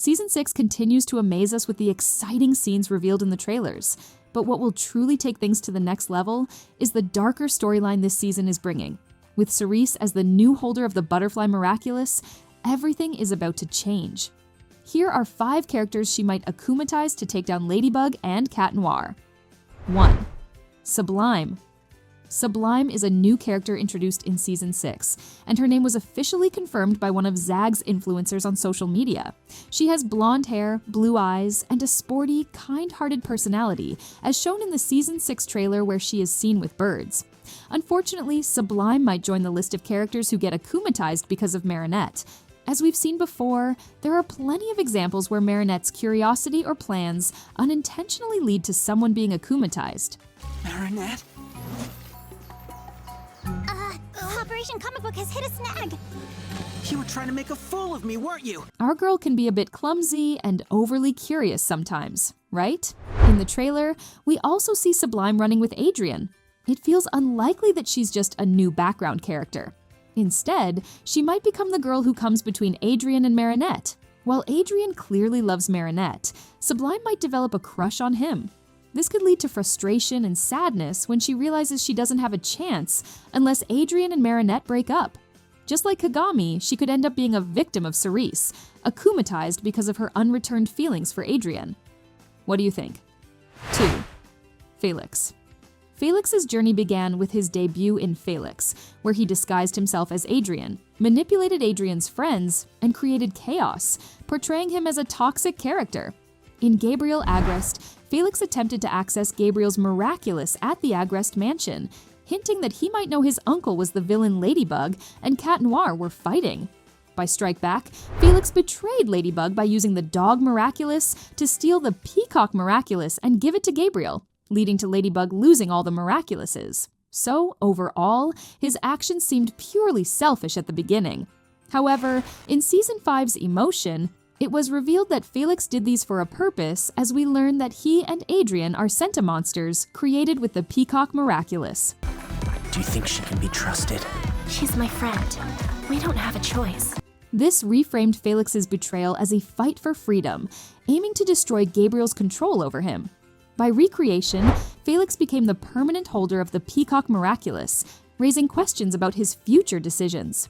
Season 6 continues to amaze us with the exciting scenes revealed in the trailers, but what will truly take things to the next level is the darker storyline this season is bringing. With Circus as the new holder of the Butterfly Miraculous, everything is about to change. Here are 5 characters she might Akumatize to take down Ladybug and Cat Noir. 1. Sublime. Sublime is a new character introduced in Season 6, and her name was officially confirmed by one of Zag's influencers on social media. She has blonde hair, blue eyes, and a sporty, kind-hearted personality, as shown in the Season 6 trailer where she is seen with birds. Unfortunately, Sublime might join the list of characters who get Akumatized because of Marinette. As we've seen before, there are plenty of examples where Marinette's curiosity or plans unintentionally lead to someone being Akumatized. Marinette? Operation Comic Book has hit a snag. You were trying to make a fool of me, weren't you? Our girl can be a bit clumsy and overly curious sometimes, right? In the trailer, we also see Sublime running with Adrian. It feels unlikely that she's just a new background character. Instead, she might become the girl who comes between Adrian and Marinette. While Adrian clearly loves Marinette, Sublime might develop a crush on him. This could lead to frustration and sadness when she realizes she doesn't have a chance unless Adrian and Marinette break up. Just like Kagami, she could end up being a victim of Circus, Akumatized because of her unreturned feelings for Adrian. What do you think? 2. Felix. Felix's journey began with his debut in Felix, where he disguised himself as Adrian, manipulated Adrian's friends, and created chaos, portraying him as a toxic character. In Gabriel Agreste, Felix attempted to access Gabriel's Miraculous at the Agreste mansion, hinting that he might know his uncle was the villain Ladybug and Cat Noir were fighting. By Strike Back, Felix betrayed Ladybug by using the dog Miraculous to steal the peacock Miraculous and give it to Gabriel, leading to Ladybug losing all the Miraculouses. So, overall, his actions seemed purely selfish at the beginning. However, in Season 5's Emotion, it was revealed that Felix did these for a purpose, as we learn that he and Adrian are Centimonsters created with the Peacock Miraculous. Do you think she can be trusted? She's my friend. We don't have a choice. This reframed Felix's betrayal as a fight for freedom, aiming to destroy Gabriel's control over him. By recreation, Felix became the permanent holder of the Peacock Miraculous, raising questions about his future decisions.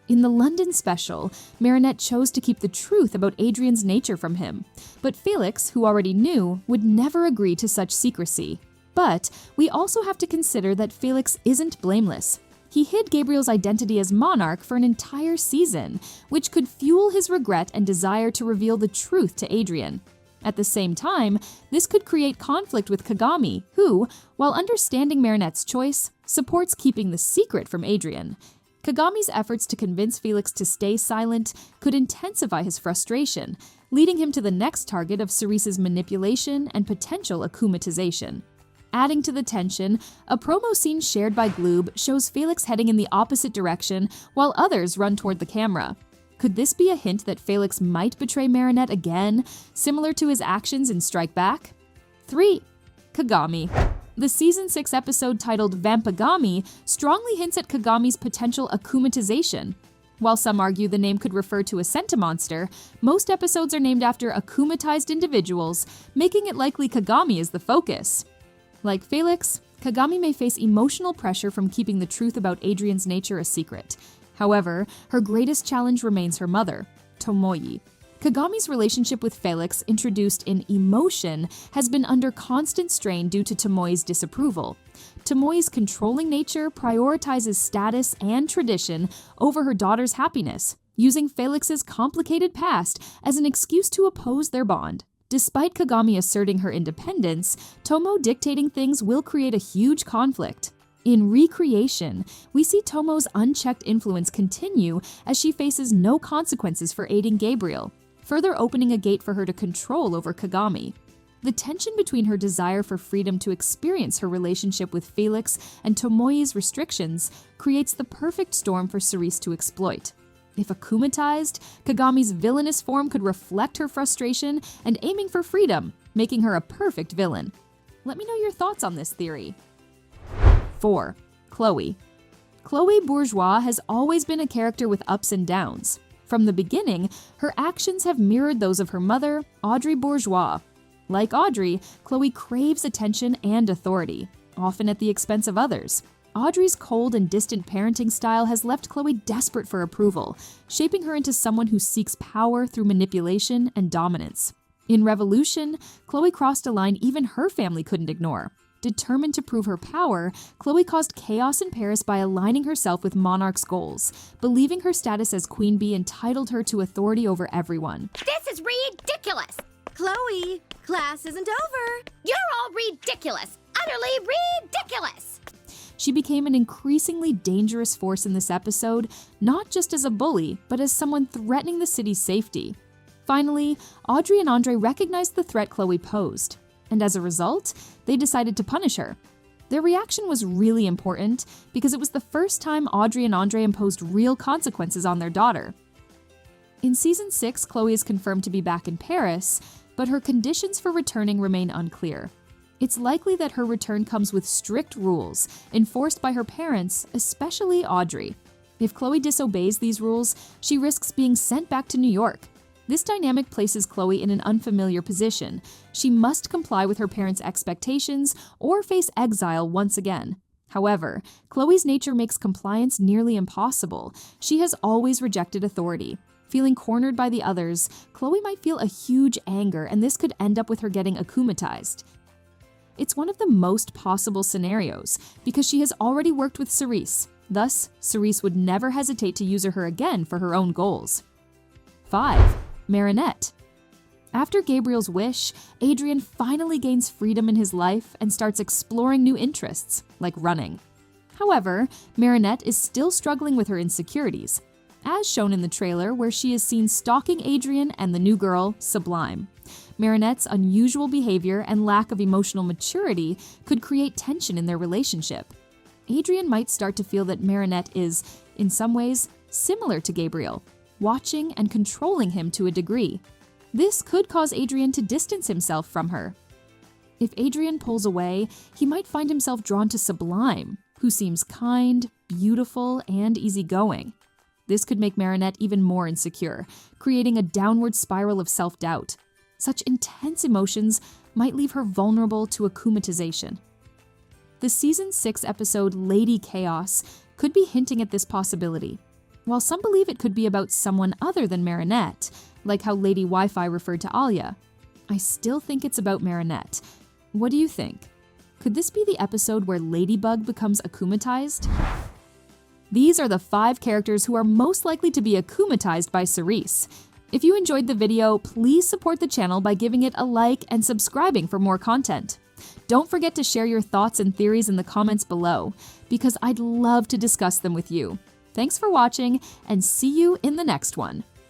In the London special, Marinette chose to keep the truth about Adrian's nature from him, but Felix, who already knew, would never agree to such secrecy. But we also have to consider that Felix isn't blameless. He hid Gabriel's identity as monarch for an entire season, which could fuel his regret and desire to reveal the truth to Adrian. At the same time, this could create conflict with Kagami, who, while understanding Marinette's choice, supports keeping the secret from Adrian. Kagami's efforts to convince Felix to stay silent could intensify his frustration, leading him to the next target of Circus's manipulation and potential akumatization. Adding to the tension, a promo scene shared by Gloob shows Felix heading in the opposite direction while others run toward the camera. Could this be a hint that Felix might betray Marinette again, similar to his actions in Strike Back? 3. Kagami. The Season 6 episode titled Vampagami strongly hints at Kagami's potential akumatization. While some argue the name could refer to a Centimonster, most episodes are named after akumatized individuals, making it likely Kagami is the focus. Like Felix, Kagami may face emotional pressure from keeping the truth about Adrian's nature a secret. However, her greatest challenge remains her mother, Tomoe. Kagami's relationship with Felix, introduced in Emotion, has been under constant strain due to Tomoe's disapproval. Tomoe's controlling nature prioritizes status and tradition over her daughter's happiness, using Felix's complicated past as an excuse to oppose their bond. Despite Kagami asserting her independence, Tomoe dictating things will create a huge conflict. In Recreation, we see Tomoe's unchecked influence continue as she faces no consequences for aiding Gabriel, further opening a gate for her to control over Kagami. The tension between her desire for freedom to experience her relationship with Felix and Tomoe's restrictions creates the perfect storm for Circus to exploit. If akumatized, Kagami's villainous form could reflect her frustration and aiming for freedom, making her a perfect villain. Let me know your thoughts on this theory. 4. Chloe. Chloe Bourgeois has always been a character with ups and downs. From the beginning, her actions have mirrored those of her mother, Audrey Bourgeois. Like Audrey, Chloe craves attention and authority, often at the expense of others. Audrey's cold and distant parenting style has left Chloe desperate for approval, shaping her into someone who seeks power through manipulation and dominance. In Revolution, Chloe crossed a line even her family couldn't ignore. Determined to prove her power, Chloe caused chaos in Paris by aligning herself with Monarch's goals, believing her status as Queen Bee entitled her to authority over everyone. This is ridiculous! Chloe, class isn't over. You're all ridiculous! Utterly ridiculous! She became an increasingly dangerous force in this episode, not just as a bully, but as someone threatening the city's safety. Finally, Audrey and Andre recognized the threat Chloe posed, and as a result, they decided to punish her. Their reaction was really important because it was the first time Audrey and Andre imposed real consequences on their daughter. In Season 6, Chloe is confirmed to be back in Paris, but her conditions for returning remain unclear. It's likely that her return comes with strict rules, enforced by her parents, especially Audrey. If Chloe disobeys these rules, she risks being sent back to New York. This dynamic places Chloe in an unfamiliar position. She must comply with her parents' expectations or face exile once again. However, Chloe's nature makes compliance nearly impossible. She has always rejected authority. Feeling cornered by the others, Chloe might feel a huge anger, and this could end up with her getting akumatized. It's one of the most possible scenarios, because she has already worked with Cerise. Thus, Cerise would never hesitate to use her again for her own goals. 5. Marinette. After Gabriel's wish, Adrien finally gains freedom in his life and starts exploring new interests, like running. However, Marinette is still struggling with her insecurities, as shown in the trailer where she is seen stalking Adrien and the new girl, Sublime. Marinette's unusual behavior and lack of emotional maturity could create tension in their relationship. Adrien might start to feel that Marinette is, in some ways, similar to Gabriel, watching and controlling him to a degree. This could cause Adrien to distance himself from her. If Adrien pulls away, he might find himself drawn to Sublime, who seems kind, beautiful, and easygoing. This could make Marinette even more insecure, creating a downward spiral of self-doubt. Such intense emotions might leave her vulnerable to akumatization. The Season 6 episode Lady Chaos could be hinting at this possibility. While some believe it could be about someone other than Marinette, like how Lady Wi-Fi referred to Alia, I still think it's about Marinette. What do you think? Could this be the episode where Ladybug becomes akumatized? These are the 5 characters who are most likely to be akumatized by Cerise. If you enjoyed the video, please support the channel by giving it a like and subscribing for more content. Don't forget to share your thoughts and theories in the comments below, because I'd love to discuss them with you. Thanks for watching, and see you in the next one.